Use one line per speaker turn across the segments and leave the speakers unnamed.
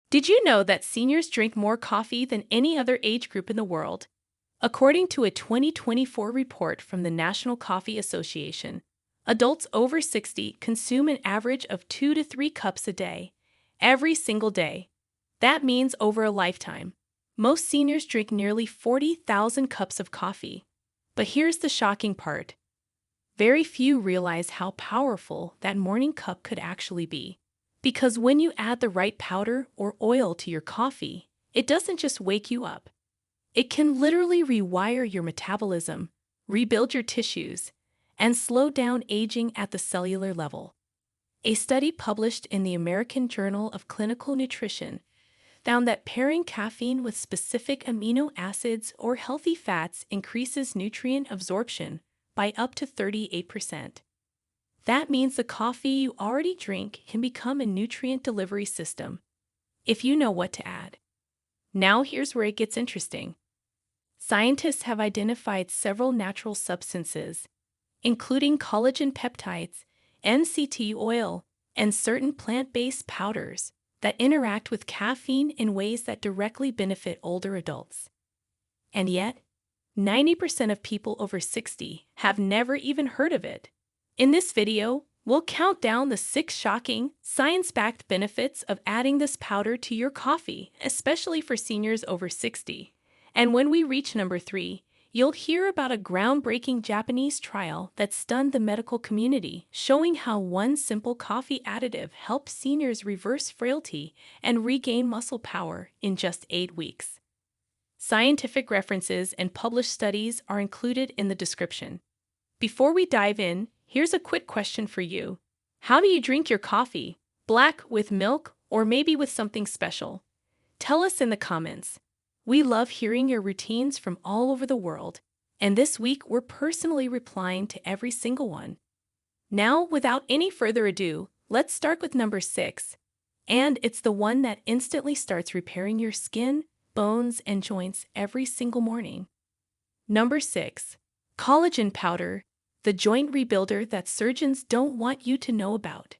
Did you know that seniors drink more coffee than any other age group in the world? According to a 2024 report from the National Coffee Association, adults over 60 consume an average of 2 to 3 cups a day, every single day. That means over a lifetime. Most seniors drink nearly 40,000 cups of coffee. But here's the shocking part. Very few realize how powerful that morning cup could actually be. Because when you add the right powder or oil to your coffee, it doesn't just wake you up. It can literally rewire your metabolism, rebuild your tissues, and slow down aging at the cellular level. A study published in the American Journal of Clinical Nutrition found that pairing caffeine with specific amino acids or healthy fats increases nutrient absorption by up to 38%. That means the coffee you already drink can become a nutrient delivery system, if you know what to add. Now here's where it gets interesting. Scientists have identified several natural substances, including collagen peptides, MCT oil, and certain plant-based powders that interact with caffeine in ways that directly benefit older adults. And yet, 90% of people over 60 have never even heard of it. In this video, we'll count down the 6 shocking, science-backed benefits of adding this powder to your coffee, especially for seniors over 60. And when we reach number 3, you'll hear about a groundbreaking Japanese trial that stunned the medical community, showing how one simple coffee additive helps seniors reverse frailty and regain muscle power in just 8 weeks. Scientific references and published studies are included in the description. Before we dive in, here's a quick question for you. How do you drink your coffee? Black, with milk, or maybe with something special? Tell us in the comments. We love hearing your routines from all over the world, and this week we're personally replying to every single one. Now, without any further ado, let's start with number 6. And it's the one that instantly starts repairing your skin, bones, and joints every single morning. Number 6. Collagen powder, the joint rebuilder that surgeons don't want you to know about.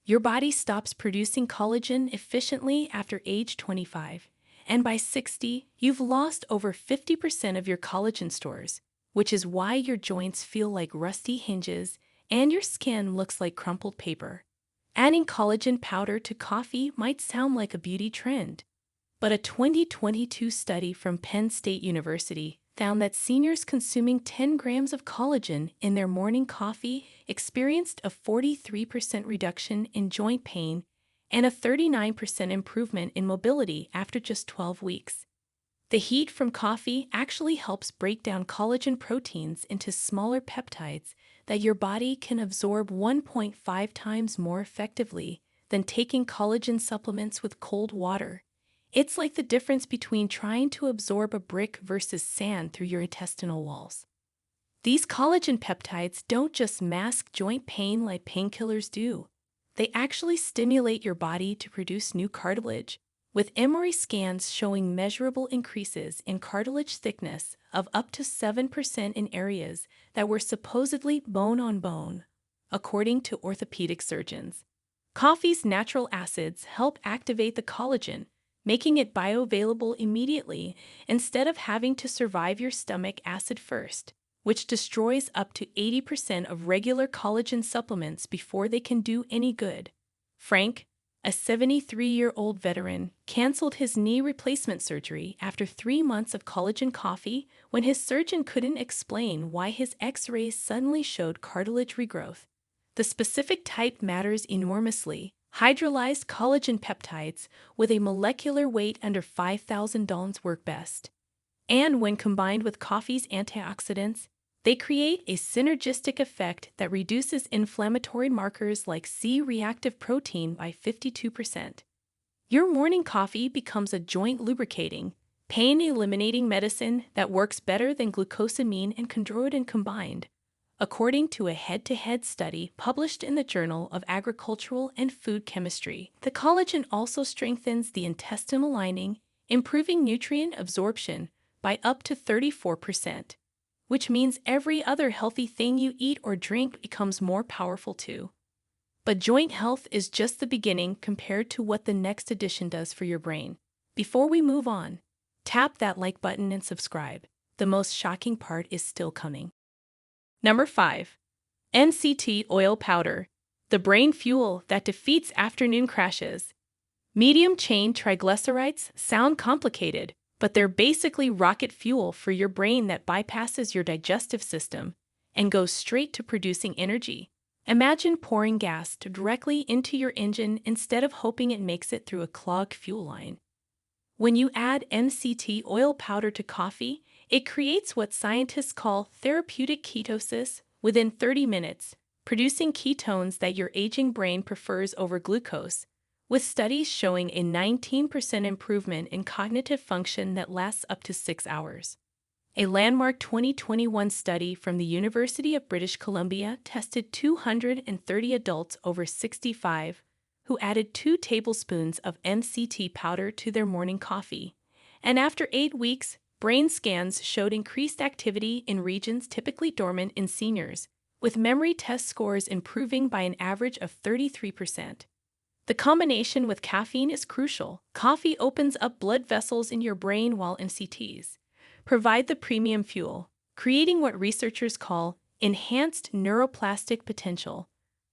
Your body stops producing collagen efficiently after age 25. And by 60, you've lost over 50% of your collagen stores, which is why your joints feel like rusty hinges and your skin looks like crumpled paper. Adding collagen powder to coffee might sound like a beauty trend, but a 2022 study from Penn State University found that seniors consuming 10 grams of collagen in their morning coffee experienced a 43% reduction in joint pain and a 39% improvement in mobility after just 12 weeks. The heat from coffee actually helps break down collagen proteins into smaller peptides that your body can absorb 1.5 times more effectively than taking collagen supplements with cold water. It's like the difference between trying to absorb a brick versus sand through your intestinal walls. These collagen peptides don't just mask joint pain like painkillers do. They actually stimulate your body to produce new cartilage, with MRI scans showing measurable increases in cartilage thickness of up to 7% in areas that were supposedly bone on bone, according to orthopedic surgeons. Coffee's natural acids help activate the collagen, making it bioavailable immediately instead of having to survive your stomach acid first, which destroys up to 80% of regular collagen supplements before they can do any good. Frank, a 73-year-old veteran, canceled his knee replacement surgery after 3 months of collagen coffee when his surgeon couldn't explain why his X-rays suddenly showed cartilage regrowth. The specific type matters enormously. Hydrolyzed collagen peptides with a molecular weight under 5,000 Daltons work best. And when combined with coffee's antioxidants, they create a synergistic effect that reduces inflammatory markers like C-reactive protein by 52%. Your morning coffee becomes a joint lubricating, pain-eliminating medicine that works better than glucosamine and chondroitin combined, according to a head-to-head study published in the Journal of Agricultural and Food Chemistry. The collagen also strengthens the intestinal lining, improving nutrient absorption by up to 34%, which means every other healthy thing you eat or drink becomes more powerful too. But joint health is just the beginning compared to what the next addition does for your brain. Before we move on, tap that like button and subscribe. The most shocking part is still coming. Number 5. MCT oil powder, the brain fuel that defeats afternoon crashes. Medium-chain triglycerides sound complicated, but they're basically rocket fuel for your brain that bypasses your digestive system and goes straight to producing energy. Imagine pouring gas directly into your engine instead of hoping it makes it through a clogged fuel line. When you add MCT oil powder to coffee, it creates what scientists call therapeutic ketosis within 30 minutes, producing ketones that your aging brain prefers over glucose, with studies showing a 19% improvement in cognitive function that lasts up to 6 hours. A landmark 2021 study from the University of British Columbia tested 230 adults over 65 who added 2 tablespoons of MCT powder to their morning coffee, and after 8 weeks, brain scans showed increased activity in regions typically dormant in seniors, with memory test scores improving by an average of 33%. The combination with caffeine is crucial. Coffee opens up blood vessels in your brain while MCTs provide the premium fuel, creating what researchers call enhanced neuroplastic potential,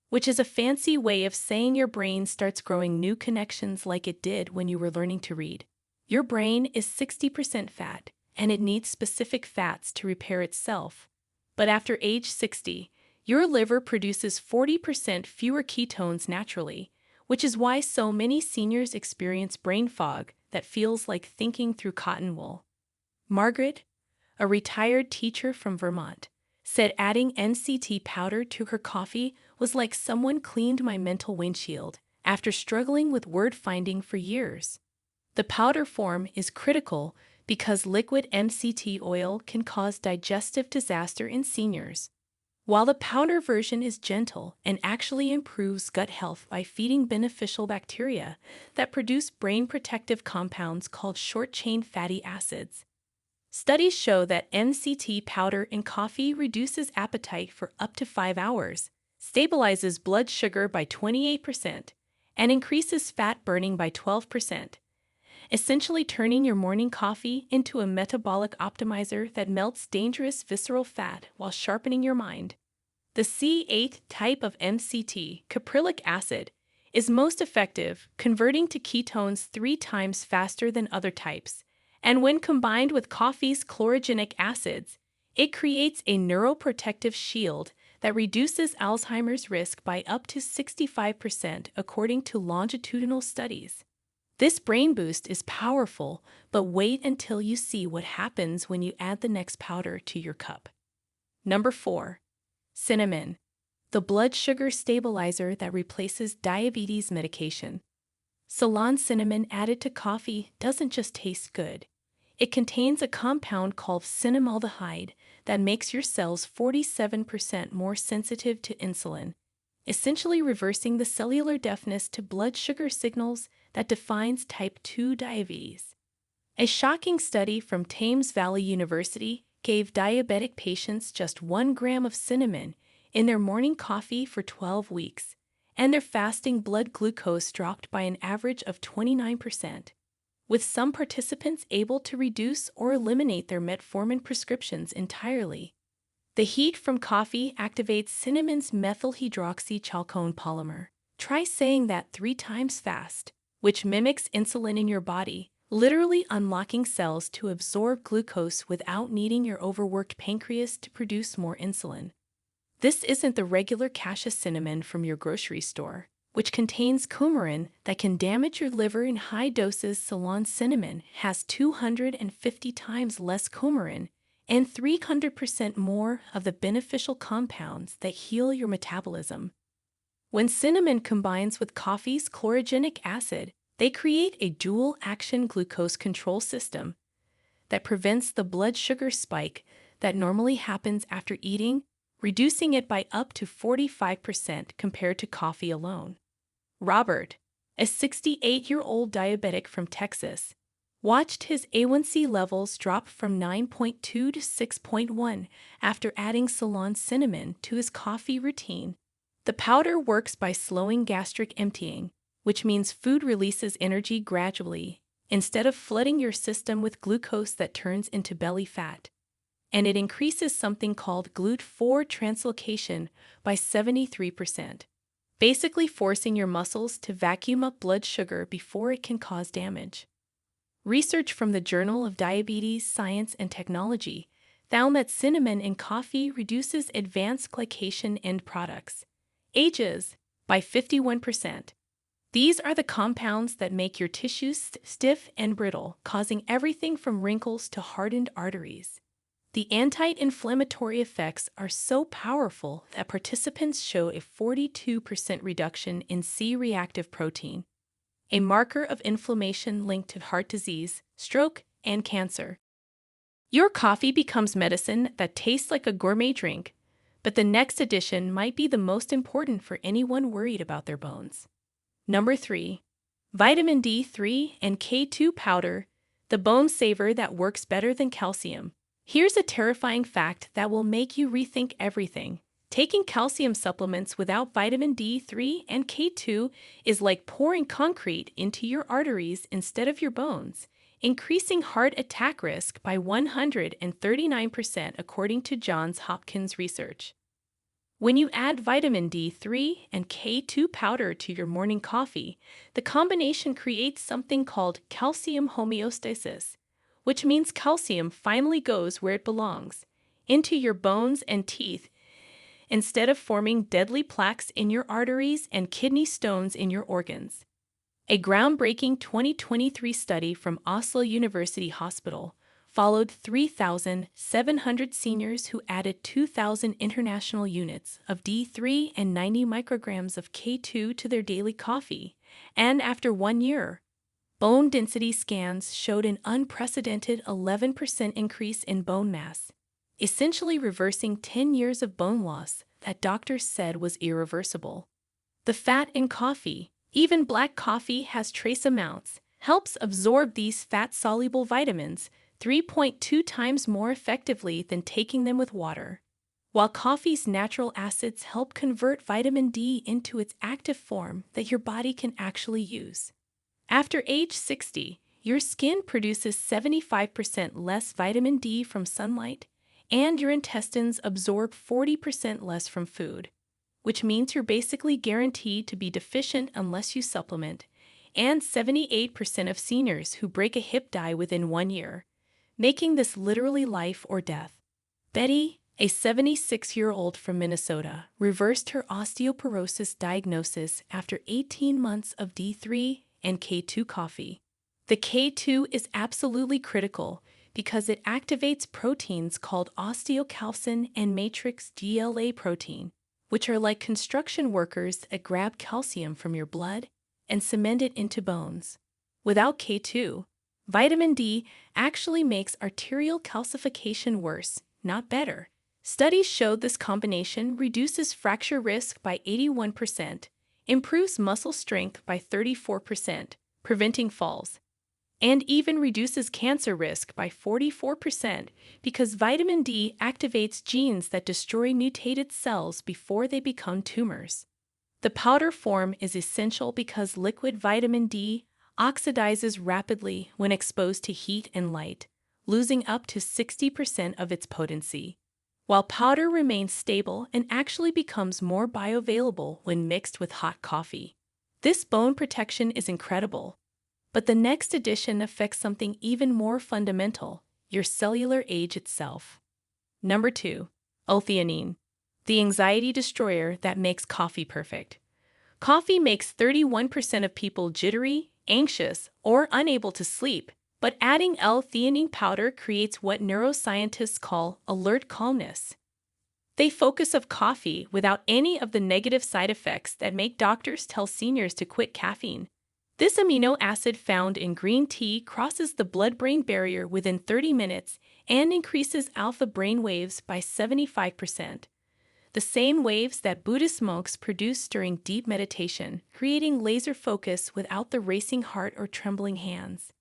which is a fancy way of saying your brain starts growing new connections like it did when you were learning to read. Your brain is 60% fat, and it needs specific fats to repair itself. But after age 60, your liver produces 40% fewer ketones naturally, which is why so many seniors experience brain fog that feels like thinking through cotton wool. Margaret, a retired teacher from Vermont, said adding MCT powder to her coffee was like someone cleaned my mental windshield after struggling with word finding for years. The powder form is critical because liquid MCT oil can cause digestive disaster in seniors, while the powder version is gentle and actually improves gut health by feeding beneficial bacteria that produce brain protective compounds called short-chain fatty acids. Studies show that MCT powder in coffee reduces appetite for up to 5 hours, stabilizes blood sugar by 28%, and increases fat burning by 12%, essentially turning your morning coffee into a metabolic optimizer that melts dangerous visceral fat while sharpening your mind. The C8 type of MCT, caprylic acid, is most effective, converting to ketones 3 times faster than other types. And when combined with coffee's chlorogenic acids, it creates a neuroprotective shield that reduces Alzheimer's risk by up to 65% according to longitudinal studies. This brain boost is powerful, but wait until you see what happens when you add the next powder to your cup. Number 4. Cinnamon, the blood sugar stabilizer that replaces diabetes medication. Ceylon cinnamon added to coffee doesn't just taste good. It contains a compound called cinnamaldehyde that makes your cells 47% more sensitive to insulin, essentially reversing the cellular deafness to blood sugar signals that defines type 2 diabetes. A shocking study from Thames Valley University gave diabetic patients just 1 gram of cinnamon in their morning coffee for 12 weeks, and their fasting blood glucose dropped by an average of 29%, with some participants able to reduce or eliminate their metformin prescriptions entirely. The heat from coffee activates cinnamon's methylhydroxychalcone polymer. Try saying that 3 times fast, which mimics insulin in your body, literally unlocking cells to absorb glucose without needing your overworked pancreas to produce more insulin. This isn't the regular cassia cinnamon from your grocery store, which contains coumarin that can damage your liver in high doses. Ceylon cinnamon has 250 times less coumarin and 300% more of the beneficial compounds that heal your metabolism. When cinnamon combines with coffee's chlorogenic acid, they create a dual-action glucose control system that prevents the blood sugar spike that normally happens after eating, reducing it by up to 45% compared to coffee alone. Robert, a 68-year-old diabetic from Texas, watched his A1C levels drop from 9.2 to 6.1 after adding Ceylon cinnamon to his coffee routine. The powder works by slowing gastric emptying, which means food releases energy gradually, instead of flooding your system with glucose that turns into belly fat. And it increases something called GLUT4 translocation by 73%, basically forcing your muscles to vacuum up blood sugar before it can cause damage. Research from the Journal of Diabetes, Science and Technology found that cinnamon in coffee reduces advanced glycation end products, AGEs, by 51%. These are the compounds that make your tissues stiff and brittle, causing everything from wrinkles to hardened arteries. The anti-inflammatory effects are so powerful that participants show a 42% reduction in C-reactive protein, a marker of inflammation linked to heart disease, stroke, and cancer. Your coffee becomes medicine that tastes like a gourmet drink, but the next addition might be the most important for anyone worried about their bones. Number 3. Vitamin D3 and K2 powder, the bone saver that works better than calcium. Here's a terrifying fact that will make you rethink everything. Taking calcium supplements without vitamin D3 and K2 is like pouring concrete into your arteries instead of your bones, increasing heart attack risk by 139% according to Johns Hopkins research. When you add vitamin D3 and K2 powder to your morning coffee, the combination creates something called calcium homeostasis, which means calcium finally goes where it belongs, into your bones and teeth, instead of forming deadly plaques in your arteries and kidney stones in your organs. A groundbreaking 2023 study from Oslo University Hospital followed 3,700 seniors who added 2,000 international units of D3 and 90 micrograms of K2 to their daily coffee, and after 1 year, bone density scans showed an unprecedented 11% increase in bone mass, essentially reversing 10 years of bone loss that doctors said was irreversible. The fat in coffee, even black coffee, has trace amounts, helps absorb these fat-soluble vitamins 3.2 times more effectively than taking them with water, while coffee's natural acids help convert vitamin D into its active form that your body can actually use. After age 60, your skin produces 75% less vitamin D from sunlight, and your intestines absorb 40% less from food, which means you're basically guaranteed to be deficient unless you supplement, and 78% of seniors who break a hip die within 1 year, making this literally life or death. Betty, a 76-year-old from Minnesota, reversed her osteoporosis diagnosis after 18 months of D3 and K2 coffee. The K2 is absolutely critical because it activates proteins called osteocalcin and matrix GLA protein, which are like construction workers that grab calcium from your blood and cement it into bones. Without K2, vitamin D actually makes arterial calcification worse, not better. Studies showed this combination reduces fracture risk by 81%, improves muscle strength by 34%, preventing falls, and even reduces cancer risk by 44% because vitamin D activates genes that destroy mutated cells before they become tumors. The powder form is essential because liquid vitamin D oxidizes rapidly when exposed to heat and light, losing up to 60% of its potency, while powder remains stable and actually becomes more bioavailable when mixed with hot coffee. This bone protection is incredible, but the next addition affects something even more fundamental, your cellular age itself. Number 2. L-theanine, the anxiety destroyer that makes coffee perfect. Coffee makes 31% of people jittery, anxious, or unable to sleep, but adding L-theanine powder creates what neuroscientists call alert calmness. They focus on coffee without any of the negative side effects that make doctors tell seniors to quit caffeine. This amino acid found in green tea crosses the blood-brain barrier within 30 minutes and increases alpha brain waves by 75%. The same waves that Buddhist monks produce during deep meditation, creating laser focus without the racing heart or trembling hands.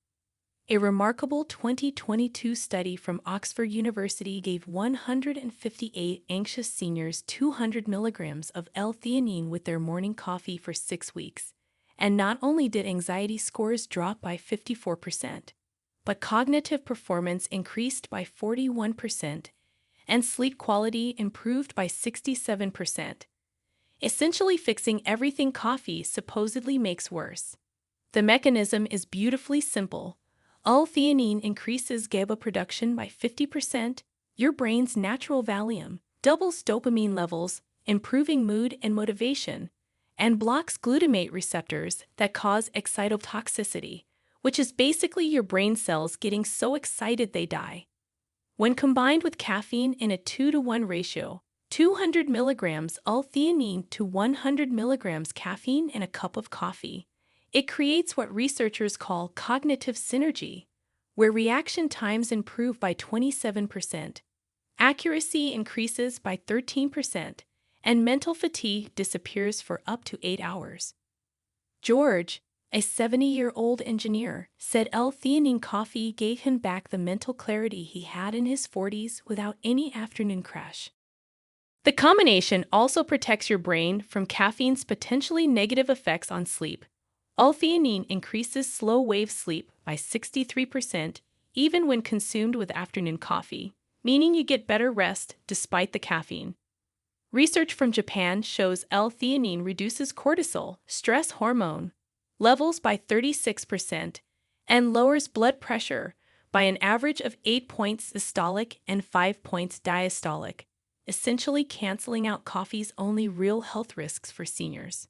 A remarkable 2022 study from Oxford University gave 158 anxious seniors 200 milligrams of L-theanine with their morning coffee for 6 weeks. And not only did anxiety scores drop by 54%, but cognitive performance increased by 41%, and sleep quality improved by 67%, essentially fixing everything coffee supposedly makes worse. The mechanism is beautifully simple. L-theanine increases GABA production by 50%, your brain's natural Valium, doubles dopamine levels, improving mood and motivation, and blocks glutamate receptors that cause excitotoxicity, which is basically your brain cells getting so excited they die. When combined with caffeine in a 2-to-1 ratio, 200 milligrams L-theanine to 100 milligrams caffeine in a cup of coffee, it creates what researchers call cognitive synergy, where reaction times improve by 27%, accuracy increases by 13%, and mental fatigue disappears for up to 8 hours. George, a 70-year-old engineer, said L-theanine coffee gave him back the mental clarity he had in his 40s without any afternoon crash. The combination also protects your brain from caffeine's potentially negative effects on sleep. L-theanine increases slow-wave sleep by 63% even when consumed with afternoon coffee, meaning you get better rest despite the caffeine. Research from Japan shows L-theanine reduces cortisol, stress hormone, levels by 36% and lowers blood pressure by an average of 8 points systolic and 5 points diastolic, essentially canceling out coffee's only real health risks for seniors.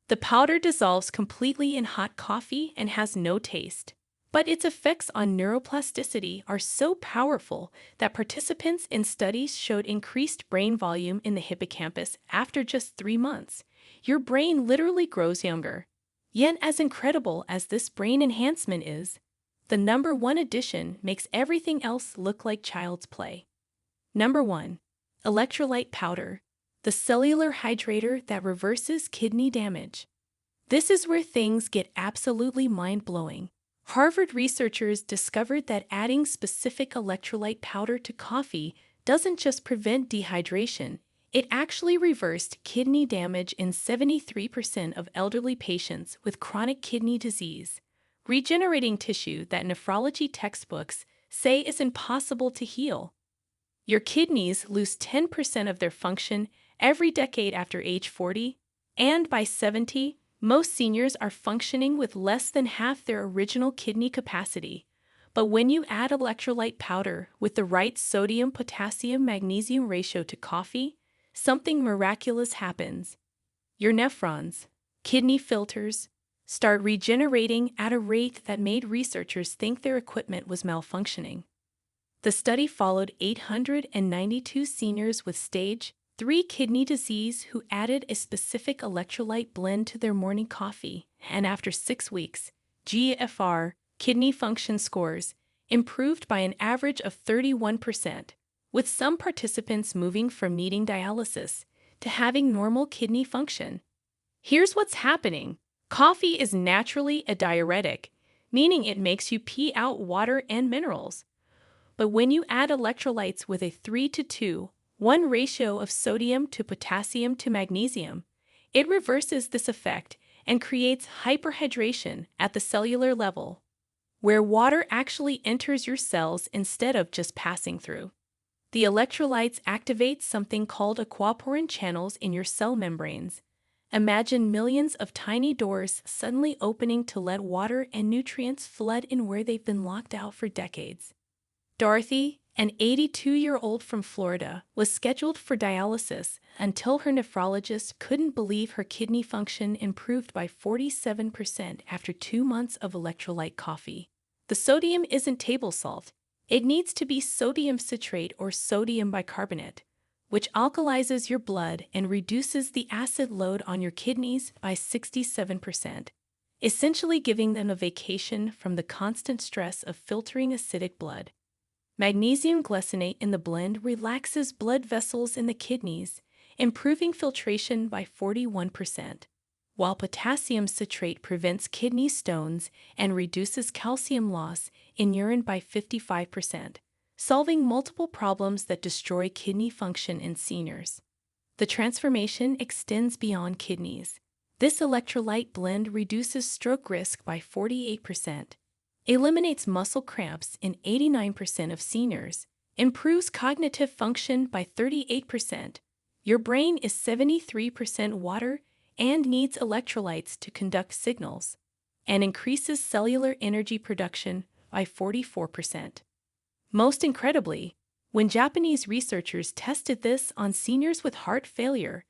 The powder dissolves completely in hot coffee and has no taste, but its effects on neuroplasticity are so powerful that participants in studies showed increased brain volume in the hippocampus after just 3 months. Your brain literally grows younger. Yet, as incredible as this brain enhancement is, the number one addition makes everything else look like child's play. Number 1. Electrolyte powder, the cellular hydrator that reverses kidney damage. This is where things get absolutely mind-blowing. Harvard researchers discovered that adding specific electrolyte powder to coffee doesn't just prevent dehydration, it actually reversed kidney damage in 73% of elderly patients with chronic kidney disease, regenerating tissue that nephrology textbooks say is impossible to heal. Your kidneys lose 10% of their function every decade after age 40, and by 70, most seniors are functioning with less than half their original kidney capacity. But when you add electrolyte powder with the right sodium-potassium-magnesium ratio to coffee, something miraculous happens. Your nephrons, kidney filters, start regenerating at a rate that made researchers think their equipment was malfunctioning. The study followed 892 seniors with stage 3 kidney disease who added a specific electrolyte blend to their morning coffee, and after 6 weeks, GFR, kidney function scores, improved by an average of 31%, with some participants moving from needing dialysis to having normal kidney function. Here's what's happening. Coffee is naturally a diuretic, meaning it makes you pee out water and minerals. But when you add electrolytes with a 3-to-2:1 ratio of sodium to potassium to magnesium, it reverses this effect and creates hyperhydration at the cellular level, where water actually enters your cells instead of just passing through. The electrolytes activate something called aquaporin channels in your cell membranes. Imagine millions of tiny doors suddenly opening to let water and nutrients flood in where they've been locked out for decades. Dorothy, an 82-year-old from Florida, was scheduled for dialysis until her nephrologist couldn't believe her kidney function improved by 47% after 2 months of electrolyte coffee. The sodium isn't table salt. It needs to be sodium citrate or sodium bicarbonate, which alkalizes your blood and reduces the acid load on your kidneys by 67%, essentially giving them a vacation from the constant stress of filtering acidic blood. Magnesium glycinate in the blend relaxes blood vessels in the kidneys, improving filtration by 41%. while potassium citrate prevents kidney stones and reduces calcium loss in urine by 55%, solving multiple problems that destroy kidney function in seniors. The transformation extends beyond kidneys. This electrolyte blend reduces stroke risk by 48%, eliminates muscle cramps in 89% of seniors, improves cognitive function by 38%. Your brain is 73% water and needs electrolytes to conduct signals, and increases cellular energy production by 44%. Most incredibly, when Japanese researchers tested this on seniors with heart failure,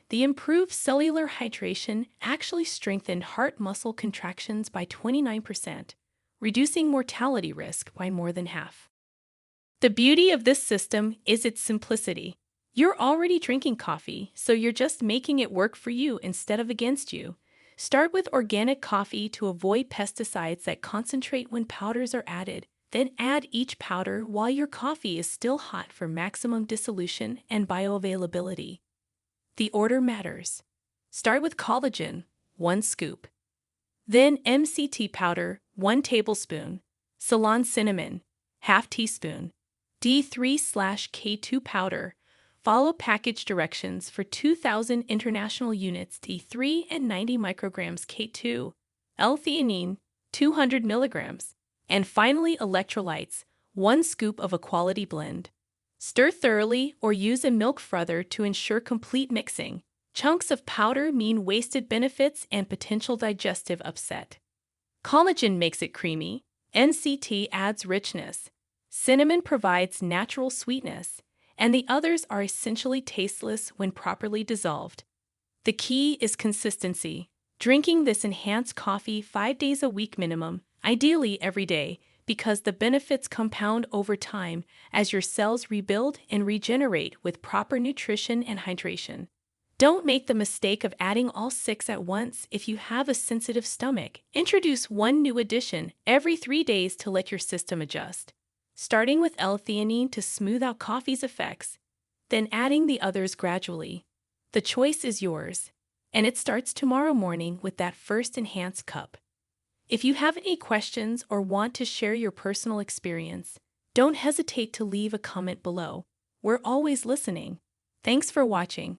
the improved cellular hydration actually strengthened heart muscle contractions by 29%, reducing mortality risk by more than half. The beauty of this system is its simplicity. You're already drinking coffee, so you're just making it work for you instead of against you. Start with organic coffee to avoid pesticides that concentrate when powders are added. Then add each powder while your coffee is still hot for maximum dissolution and bioavailability. The order matters. Start with collagen, 1 scoop. Then MCT powder, 1 tablespoon. Ceylon cinnamon, ½ teaspoon. D3/K2 powder. Follow package directions for 2,000 international units D3 and 90 micrograms K2. L-theanine, 200 milligrams. And finally, electrolytes, 1 scoop of a quality blend. Stir thoroughly or use a milk frother to ensure complete mixing. Chunks of powder mean wasted benefits and potential digestive upset. Collagen makes it creamy. NCT adds richness. Cinnamon provides natural sweetness, and the others are essentially tasteless when properly dissolved. The key is consistency. Drinking this enhanced coffee 5 days a week minimum, ideally every day, because the benefits compound over time as your cells rebuild and regenerate with proper nutrition and hydration. Don't make the mistake of adding all 6 at once if you have a sensitive stomach. Introduce 1 new addition every 3 days to let your system adjust, starting with L-theanine to smooth out coffee's effects, then adding the others gradually. The choice is yours, and it starts tomorrow morning with that first enhanced cup. If you have any questions or want to share your personal experience, don't hesitate to leave a comment below. We're always listening. Thanks for watching.